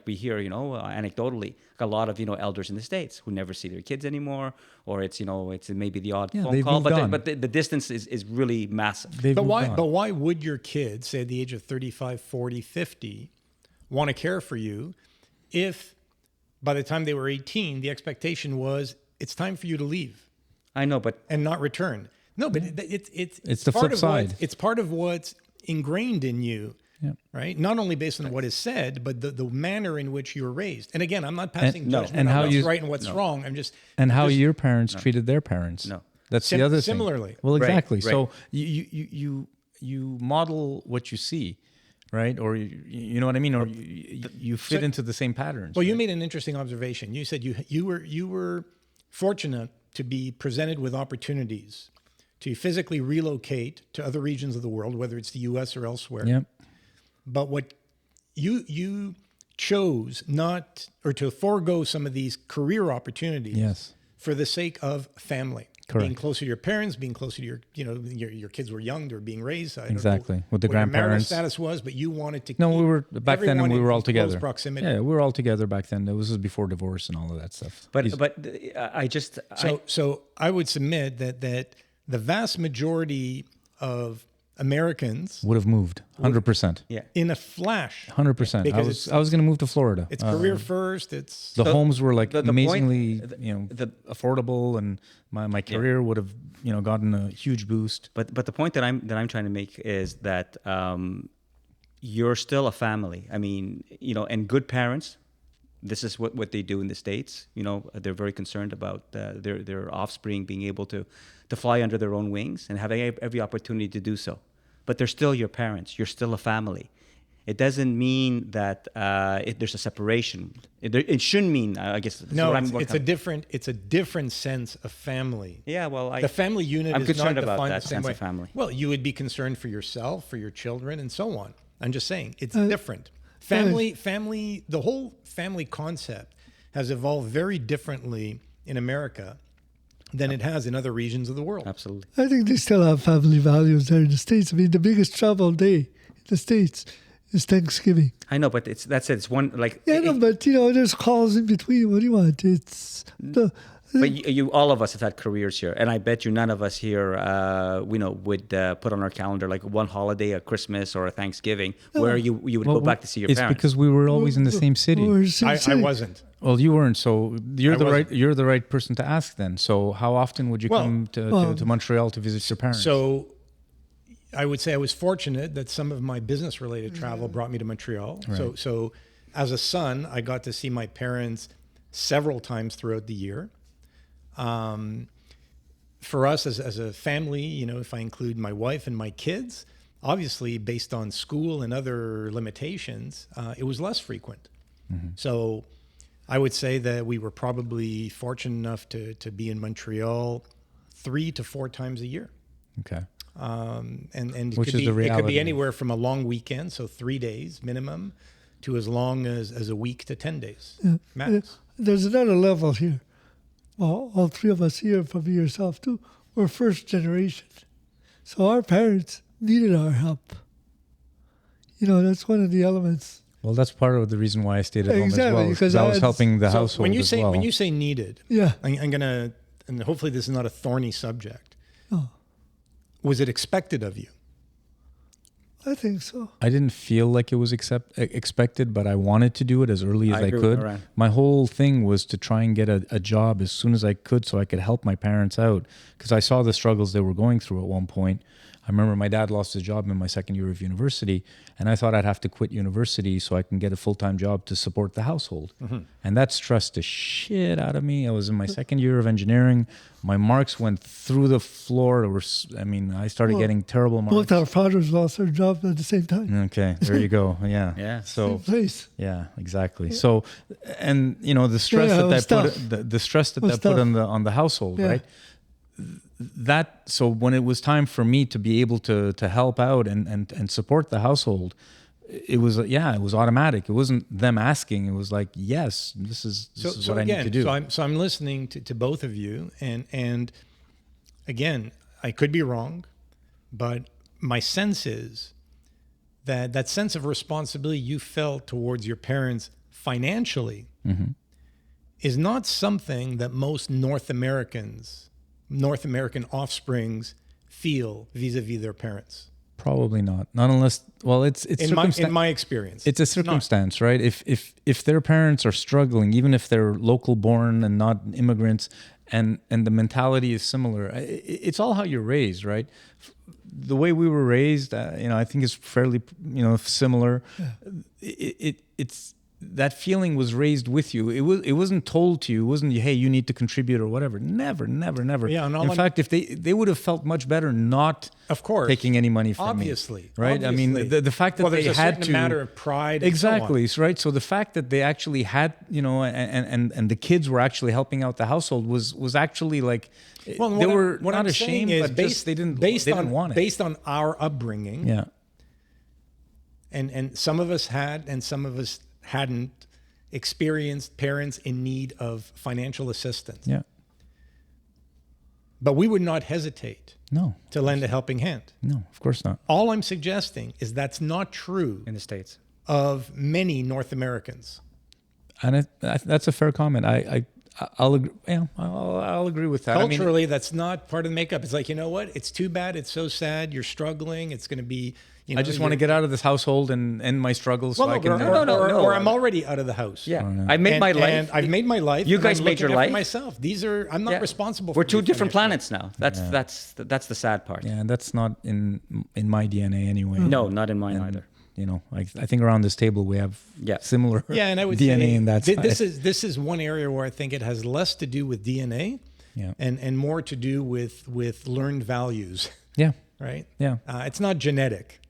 we hear, anecdotally, a lot of elders in the States who never see their kids anymore, or it's maybe the odd phone they've call, moved on. but the distance is really massive. They've But moved on. why would your kids, say at the age of 35, 40, 50, want to care for you if by the time they were 18, the expectation was it's time for you to leave I know, but and not return? No, but it's the part flip of side. it's part of what's ingrained in you. Yeah. Right? Not only based on what is said, but the manner in which you were raised. And again, I'm not passing no. judgment And on how what's you- right and what's wrong. I'm just how just- your parents treated their parents. No. That's Sim- the other thing. similarly. Well, Right, exactly. right. So you model what you see, right? Or you know what I mean? Or you fit into the same patterns. Well, you right? made an interesting observation. You said you were fortunate to be presented with opportunities to physically relocate to other regions of the world, whether it's the U.S. or elsewhere. Yep. But what you chose not, or to forego some of these career opportunities, Yes. for the sake of family. Correct. Being closer to your parents, being closer to your kids were young, they were being raised. I don't know Exactly. With the what your marital grandparents. status was, but you wanted to No, keep we were back then, and everyone we were in all close together. proximity. Yeah, we were all together back then. This was before divorce and all of that stuff. but He's- So I would submit that the vast majority of Americans, would have moved 100%. yeah. in a flash, 100%. Because I was going to move to Florida. it's career first. It's The homes were like the point- amazingly, the- affordable, and my career would have, gotten a huge boost. But the point that I'm trying to make is that you're still a family. I mean, and good parents. This is what they do in the States. They're very concerned about their offspring being able to fly under their own wings and have every opportunity to do so. But they're still your parents. You're still a family. It doesn't mean that there's a separation. It shouldn't mean. I guess. this is no, what I'm- it's a different sense of family. Yeah. Well, The family unit I'm is concerned not about defined that the same sense way. of family. Well, you would be concerned for yourself, for your children, and so on. I'm just saying it's different. Family, the whole family concept has evolved very differently in America than it has in other regions of the world. Absolutely. I think they still have family values there in the States. I mean, the biggest travel day in the States is Thanksgiving. I know, but it's one like. Yeah, no, but there's calls in between. What do you want? It's But you, all of us have had careers here, and I bet you none of us here, would put on our calendar like one holiday, a Christmas or a Thanksgiving, where you would go back to see your It's parents. because we were always in the same city. we're same I city. wasn't. Well, you weren't, so wasn't. you're the right person to ask then. So how often would you Well, come to Montreal to visit your parents? So I would say I was fortunate that some of my business related travel brought me to Montreal. So as a son, I got to see my parents several times throughout the year. For us as a family, if I include my wife and my kids, obviously based on school and other limitations, it was less frequent. So I would say that we were probably fortunate enough to be in Montreal 3 to 4 times a year. Okay. And it Which could is be, the it could reality. be anywhere from a long weekend, so 3 days minimum, to as long as a week to 10 days max. There's another level here. Well, all three of us here, from yourself too, we're first generation. So our parents needed our help. That's one of the elements. Well, that's part of the reason why I stayed at home as Exactly, well, because because I was I- helping the So household when you as say well. when you say needed, Yeah. I'm gonna, and hopefully this is not a thorny subject. Oh, Was it expected of you? I think so. I didn't feel like it was expected, but I wanted to do it as early as I I agree with could. Moran. My whole thing was to try and get a job as soon as I could so I could help my parents out, because I saw the struggles they were going through at one point. I remember my dad lost his job in my second year of university, and I thought I'd have to quit university so I can get a full-time job to support the household. And that stressed the shit out of me. I was in my second year of engineering. My marks went through the floor. I started getting terrible marks. Both our fathers lost their job at the same time. Okay, there you go. Yeah. Yeah. So Place. yeah, exactly. So, and the stress Yeah, it was that tough. the stress that was that put tough. on the household, Yeah. right? so when it was time for me to be able to help out and support the household, it was automatic. It wasn't them asking. It was like, yes, this is what I need to do. So I'm listening to both of you, and again, I could be wrong, but my sense is that sense of responsibility you felt towards your parents financially is not something that most North American offsprings feel vis-a-vis their parents. Probably not. Not unless, well, it's in my experience. It's a circumstance, right? If their parents are struggling, even if they're local born and not immigrants, and the mentality is similar, it's all how you're raised, right? The way we were raised, I think is fairly, similar. Yeah. It's that feeling was raised with you. It wasn't told to you. It wasn't, hey, you need to contribute or whatever. Never. Yeah, in fact, if they would have felt much better not, of course, taking any money from me. Right? I mean, the fact that they had to, matter of pride. Exactly. And so right. So the fact that they actually had, and the kids were actually helping out the household was actually like, they were not ashamed, but they didn't want it. Based on our upbringing. Yeah. And some of us had, and some of us hadn't experienced parents in need of financial assistance. Yeah. But we would not hesitate to lend a helping hand. No, of course not. All I'm suggesting is that's not true in the States of many North Americans. And that's a fair comment. I'll agree. I'll agree with that. Culturally, that's not part of the makeup. It's like, you know what? It's too bad. It's so sad. You're struggling. It's going to be. I just want to get out of this household and end my struggles. Or I'm already out of the house. Yeah, I made my life. And I've made my life. You guys made your life. Myself. I'm not responsible. We're two different planets now. That's the sad part. Yeah, and that's not in my DNA anyway. No, not in mine either. I think around this table we have similar and I would DNA say in that side. This is one area where I think it has less to do with DNA and more to do with learned values. Yeah. Right? Yeah. It's not genetic.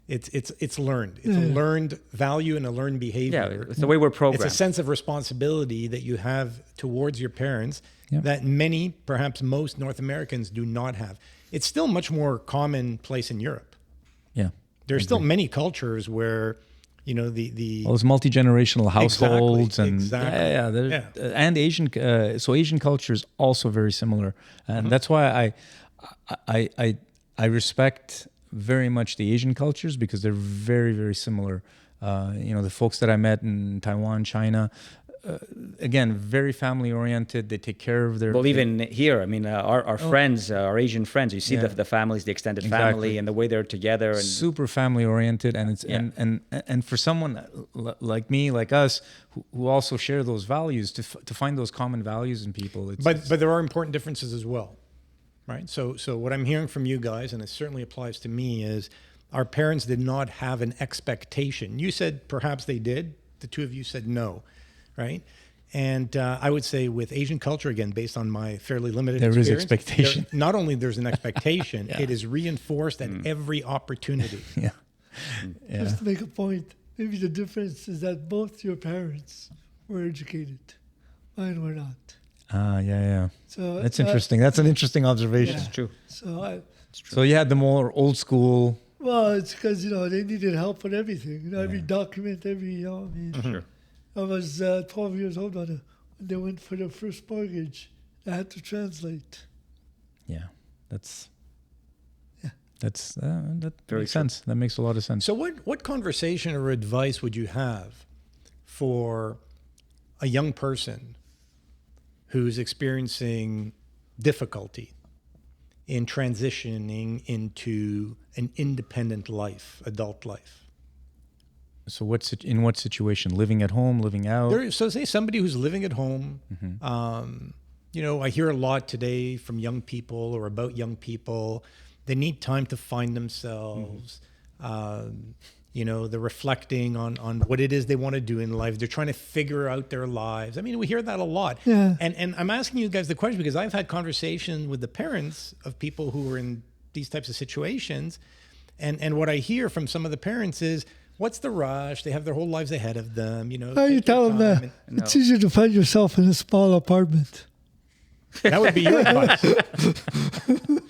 It's learned. It's a learned value and a learned behavior. Yeah, it's the way we're programmed. It's a sense of responsibility that you have towards your parents that many, perhaps most North Americans do not have. It's still much more commonplace in Europe. Yeah. There's still many cultures where, those multi-generational households and Asian. So Asian culture is also very similar, and that's why I respect very much the Asian cultures, because they're very, very similar. The folks that I met in Taiwan, China, again, very family oriented. They take care of their. Well, even here, I mean, our friends, our Asian friends, you see the families, the extended family, and the way they're together, and super family oriented. And it's and for someone like me, like us, who also share those values, to find those common values in people. But there are important differences as well. Right. So what I'm hearing from you guys, and it certainly applies to me, is our parents did not have an expectation. You said perhaps they did. The two of you said no. Right. And I would say with Asian culture, again, based on my fairly limited experience, there is expectation. Not only there's an expectation, it is reinforced at every opportunity. Yeah. Just to make a point, maybe the difference is that both your parents were educated. Mine were not. Yeah. So that's interesting. That's an interesting observation. It's true. So you had the more old school. Well, it's because they needed help with everything. Every document, Sure. I was 12 years old when they went for their first mortgage. I had to translate. Yeah, that Very makes sense. That makes a lot of sense. So what conversation or advice would you have for a young person who's experiencing difficulty in transitioning into an independent life, adult life? So in what situation? Living at home, living out? So say somebody who's living at home. I hear a lot today from young people or about young people. They need time to find themselves. They're reflecting on what it is they want to do in life. They're trying to figure out their lives. I mean, we hear that a lot. Yeah. And I'm asking you guys the question because I've had conversations with the parents of people who are in these types of situations. And what I hear from some of the parents is, what's the rush? They have their whole lives ahead of them. You tell them that it's easier to find yourself in a small apartment. That would be your advice.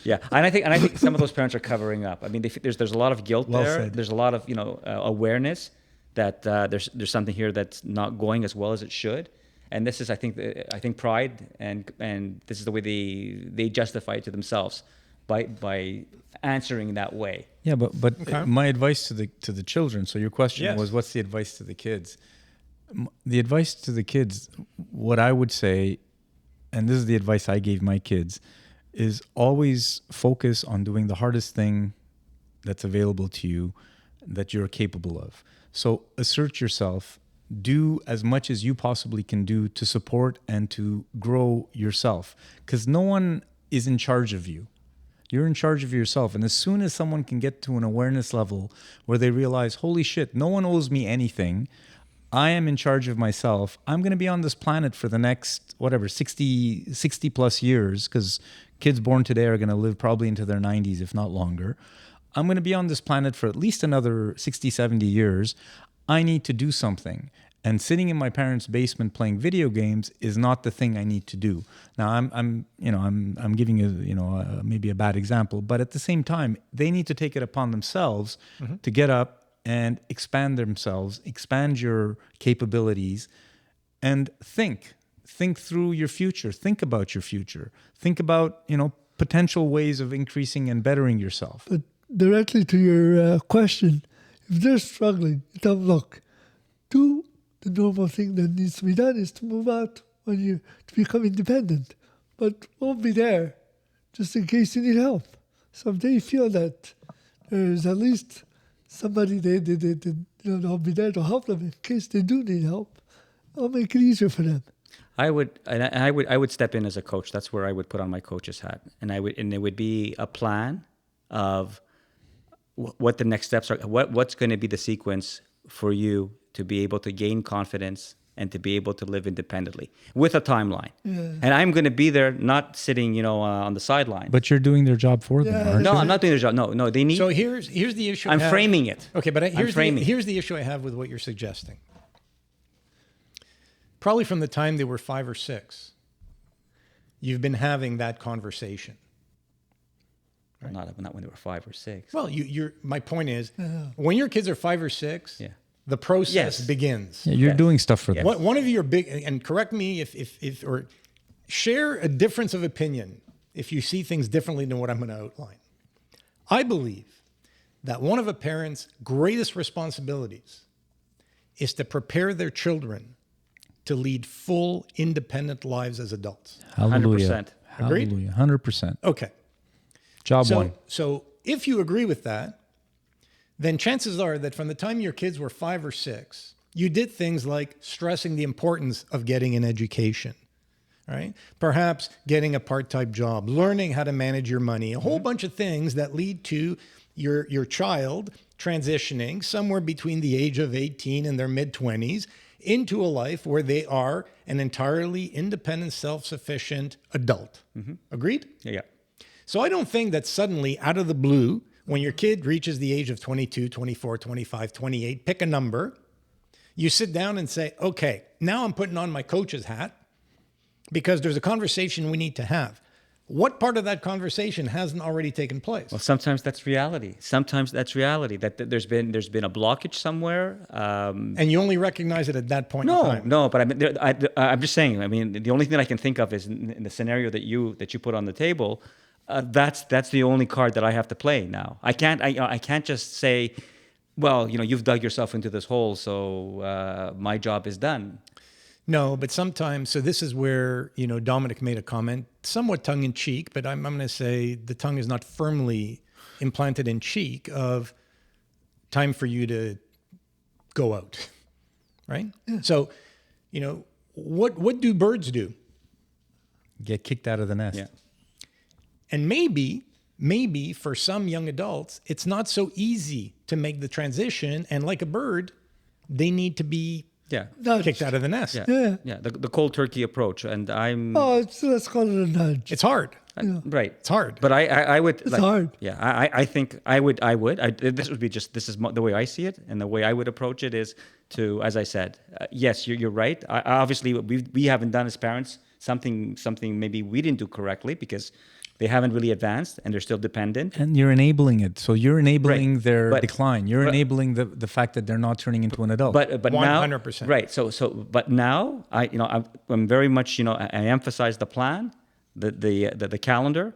Yeah, and I think some of those parents are covering up. I mean, there's a lot of guilt Well there. said. There's a lot of awareness that there's something here that's not going as well as it should. And this is, I think pride, and this is the way they justify it to themselves by answering that way. Yeah, but Okay. my advice to the children. So your question Yes. was, what's the advice to the kids? The advice to the kids, what I would say, and this is the advice I gave my kids, is always focus on doing the hardest thing that's available to you that you're capable of. So assert yourself. Do as much as you possibly can do to support and to grow yourself, because no one is in charge of you. You're in charge of yourself. And as soon as someone can get to an awareness level where they realize, holy shit, no one owes me anything, I am in charge of myself, I'm going to be on this planet for the next, 60 plus years, because kids born today are going to live probably into their 90s, if not longer. I'm going to be on this planet for at least another 60, 70 years. I need to do something. And sitting in my parents' basement playing video games is not the thing I need to do. Now I'm giving maybe a bad example, but at the same time, they need to take it upon themselves to get up and expand themselves, expand your capabilities, and think through your future. Think about your future. Think about, potential ways of increasing and bettering yourself. But directly to your question, if they're struggling, tell them, look, do the normal thing that needs to be done is to move out to become independent. But won't be there just in case you need help. So if they feel that there's at least somebody they'll be there to help them in case they do need help, I'll make it easier for them. I would step in as a coach. That's where I would put on my coach's hat, and it would be a plan of what the next steps are. What's going to be the sequence for you to be able to gain confidence and to be able to live independently with a timeline. Yeah. And I'm going to be there, not sitting, on the sideline. But you're doing their job for them, aren't No, you? I'm not doing their job. No, they need. So here's the issue. I'm framing it. Okay, but here's framing. here's the issue I have with what you're suggesting. Probably from the time they were 5 or 6, you've been having that conversation. Not when they were 5 or 6. Well, my point is, when your kids are 5 or 6, the process begins. Yeah, you're doing stuff for them. One of your big, and correct me if or share a difference of opinion if you see things differently than what I'm going to outline. I believe that one of a parent's greatest responsibilities is to prepare their children to lead full, independent lives as adults. Hallelujah. 100%. Agreed? Hallelujah. 100%. Okay. Job one. So if you agree with that, then chances are that from the time your kids were 5 or 6, you did things like stressing the importance of getting an education, right? Perhaps getting a part-time job, learning how to manage your money, a whole bunch of things that lead to your child transitioning somewhere between the age of 18 and their mid-20s into a life where they are an entirely independent, self-sufficient adult. Agreed? Yeah. So I don't think that suddenly, out of the blue, when your kid reaches the age of 22, 24, 25, 28, pick a number, you sit down and say, okay, now I'm putting on my coach's hat because there's a conversation we need to have. What part of that conversation hasn't already taken place? Well, sometimes that's reality. That there's been a blockage somewhere. And you only recognize it at that point in time. No, but I'm just saying. I mean, the only thing that I can think of is in the scenario that you put on the table. That's the only card that I have to play now. I can't just say, well, you've dug yourself into this hole, so my job is done. No, but sometimes, so this is where, Dominic made a comment, somewhat tongue-in-cheek, but I'm going to say the tongue is not firmly implanted in cheek of time for you to go out, right? Yeah. So, what do birds do? Get kicked out of the nest. Yeah. And maybe for some young adults, it's not so easy to make the transition. And like a bird, they need to be kicked out of the nest. Yeah. The cold turkey approach. And let's call it a nudge. It's hard. Right. It's hard. But I would. It's hard. Yeah. I think I would. This is the way I see it, and the way I would approach it is to, as I said, yes, you're right. Obviously, we haven't done as parents something maybe we didn't do correctly because they haven't really advanced and they're still dependent. And you're enabling it. So you're enabling Right. their But- decline. You're enabling the fact that they're not turning into an adult. But now 100%. right. But now I'm very much I emphasize the plan, the calendar,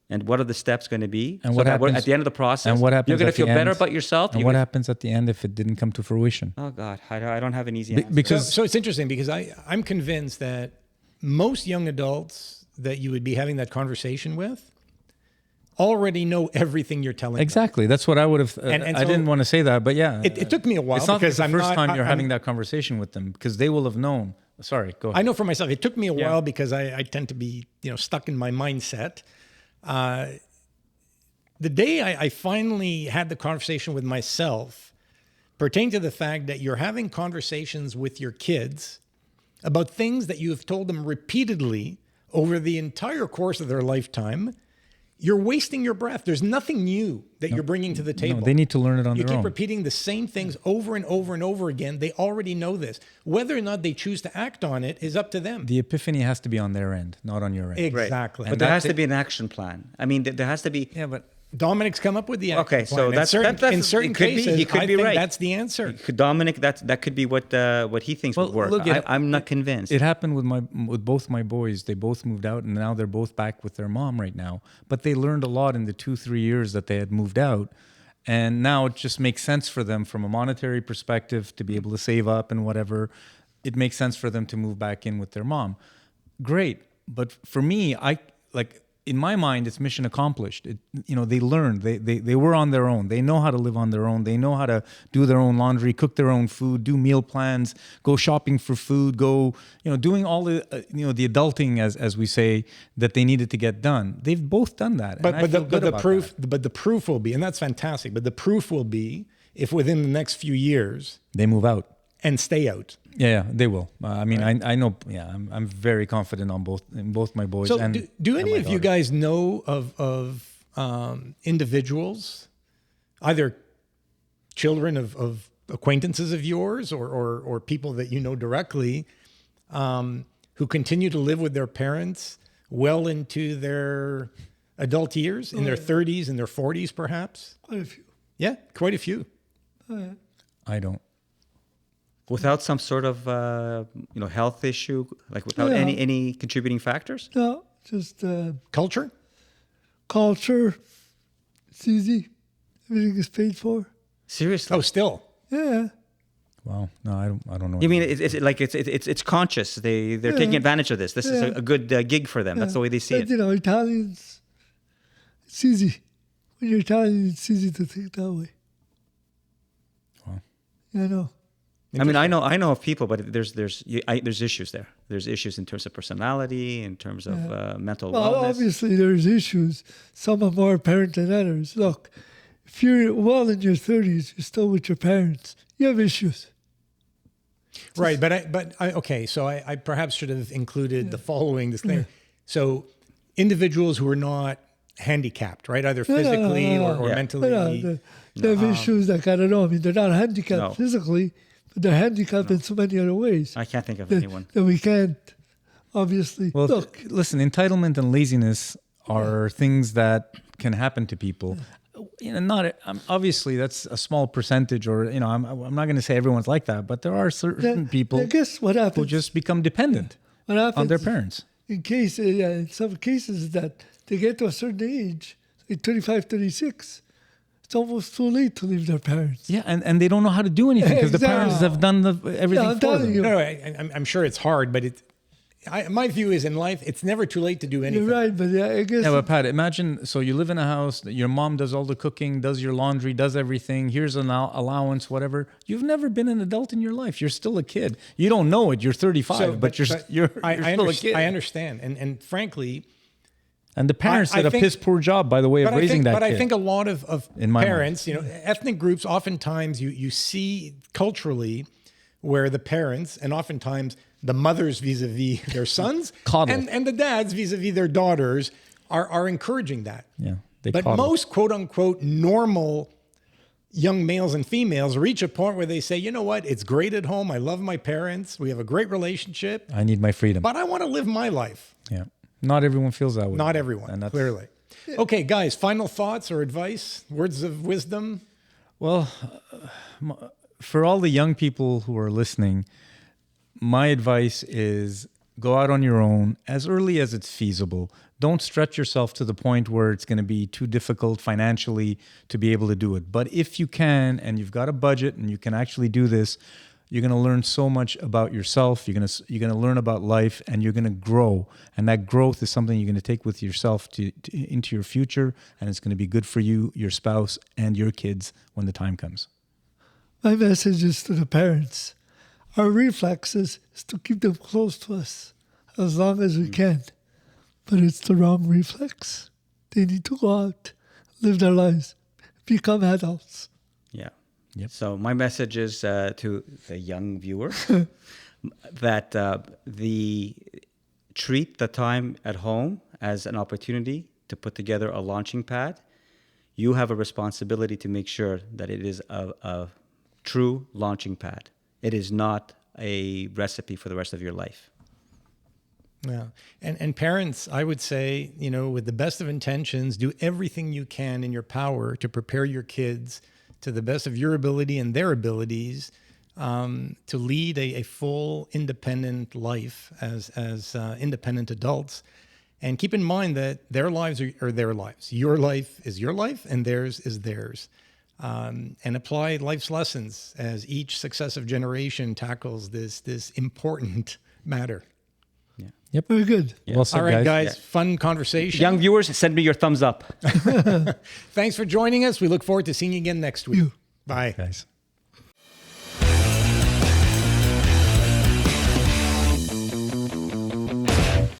and what are the steps going to be. And so what that happens at the end of the process? And what happens You're going at to feel the better end? about yourself. And You're what gonna- happens at the end if it didn't come to fruition? Oh God, I don't have an easy answer. Because So it's interesting because I'm convinced that most young adults that you would be having that conversation with already know everything you're telling them. exactly, that's what I would have. And I so- didn't want to say that, but yeah, It took me a while It's not because the I'm first not- time you're I'm- having that conversation with them because they will have known. Sorry, go ahead. I know for myself, it took me a Yeah. while because I tend to be, stuck in my mindset. The day I finally had the conversation with myself pertained to the fact that you're having conversations with your kids about things that you have told them repeatedly over the entire course of their lifetime. You're wasting your breath. There's nothing new that you're bringing to the table. No, they need to learn it on You their keep own. repeating the same things over and over and over again. They already know this. Whether or not they choose to act on it is up to them. The epiphany has to be on their end, not on your end. Right. Exactly. But there has to be an action plan. I mean, there has to be. Yeah, but Dominic's come up with the action Okay, plan. so In that's- certain, that's- in certain it could be- cases, he could I be think right. that's the answer. Could Dominic, that could be what he thinks would work. look, I'm not convinced. It happened with both my boys. They both moved out, and now they're both back with their mom right now. But they learned a lot in the 2-3 years that they had moved out, and now it just makes sense for them from a monetary perspective to be able to save up and whatever. It makes sense for them to move back in with their mom. Great, but for me, in my mind, it's mission accomplished. They learned. They were on their own. They know how to live on their own. They know how to do their own laundry, cook their own food, do meal plans, go shopping for food, doing all the the adulting as we say that they needed to get done. They've both done that. and I But feel the good about proof, that. but the proof will be, and that's fantastic. But the proof will be if within the next few years They move out. and stay out. Yeah, they will. I mean, I know. Yeah, I'm very confident in both my boys. So, and do and any my of you daughter. guys know of individuals, either children of acquaintances of yours or people that you know directly, who continue to live with their parents well into their adult years, in their 30s and their 40s, perhaps? Quite a few. Yeah, quite a few. I don't. Without some sort of health issue, like without Yeah. any contributing factors. No, just Culture? culture. It's easy. Everything is paid for. Seriously. Oh, still. Yeah. Wow. No, I don't know. You mean it's conscious? They're taking advantage of this. This is a good gig for them. That's the way they see But, it. Italians, it's easy. When you're Italian, it's easy to think that way. Wow. Yeah, I know. I mean, I know of people, but there's issues there. There's issues in terms of personality, in terms of mental Well, wellness. obviously, there's issues. Some are more apparent than others. Look, if you're well in your 30s, you're still with your parents, you have issues. Right, okay. So I perhaps should have included the following disclaimer. So, individuals who are not handicapped, right, either physically or Yeah. mentally. They have issues like, I don't know, I mean, they're not handicapped No. physically, but they're handicapped in so many other ways I can't think of that, anyone. that we can't, obviously. Well, Look, listen, entitlement and laziness are things that can happen to people. Not obviously that's a small percentage, or I'm not going to say everyone's like that, but there are certain people I guess what happens, who just become dependent what happens on their parents. in some cases is that they get to a certain age, like 35, 36, it's almost too late to leave their parents. Yeah, and they don't know how to do anything because the parents Exactly. have done everything Yeah, I'm for telling them. you. No, I'm sure it's hard, but my view is in life, it's never too late to do anything. You're right, but I guess Yeah, but Pat, imagine, so you live in a house, your mom does all the cooking, does your laundry, does everything, here's an allowance, whatever. You've never been an adult in your life. You're still a kid. You don't know it. You're 35, but you're still a kid. I understand. And frankly, And the parents I did a think- piss poor job, by the way, of raising that but kid. I think a lot of In my parents, ethnic groups, oftentimes you see culturally where the parents and oftentimes the mothers vis-a-vis their sons Coddle. and the dads vis-a-vis their daughters are encouraging that. Yeah, they But coddle. most quote unquote normal young males and females reach a point where they say, you know what, it's great at home. I love my parents. We have a great relationship, I need my freedom. but I want to live my life. Yeah. Not everyone feels that way. Not everyone, And that's, clearly. Okay, guys, final thoughts or advice, words of wisdom? Well, for all the young people who are listening, my advice is go out on your own as early as it's feasible. Don't stretch yourself to the point where it's going to be too difficult financially to be able to do it. But if you can, and you've got a budget and you can actually do this, you're going to learn so much about yourself. You're going to learn about life, and you're going to grow. And that growth is something you're going to take with yourself into your future, and it's going to be good for you, your spouse, and your kids when the time comes. My message is to the parents. Our reflex is to keep them close to us as long as we can. But it's the wrong reflex. They need to go out, live their lives, become adults. Yeah. Yep. So my message is to the young viewer that treat the time at home as an opportunity to put together a launching pad. You have a responsibility to make sure that it is a true launching pad. It is not a recipe for the rest of your life. Yeah. And parents, I would say, you know, with the best of intentions, do everything you can in your power to prepare your kids to the best of your ability and their abilities to lead a full independent life as independent adults. And keep in mind that their lives are their lives. Your life is your life and theirs is theirs. And apply life's lessons as each successive generation tackles this important matter. Yep. Very good. Well said, All right, guys, Yeah. fun conversation. Young viewers, send me your thumbs up. Thanks for joining us. We look forward to seeing you again next week. You. Bye. Guys.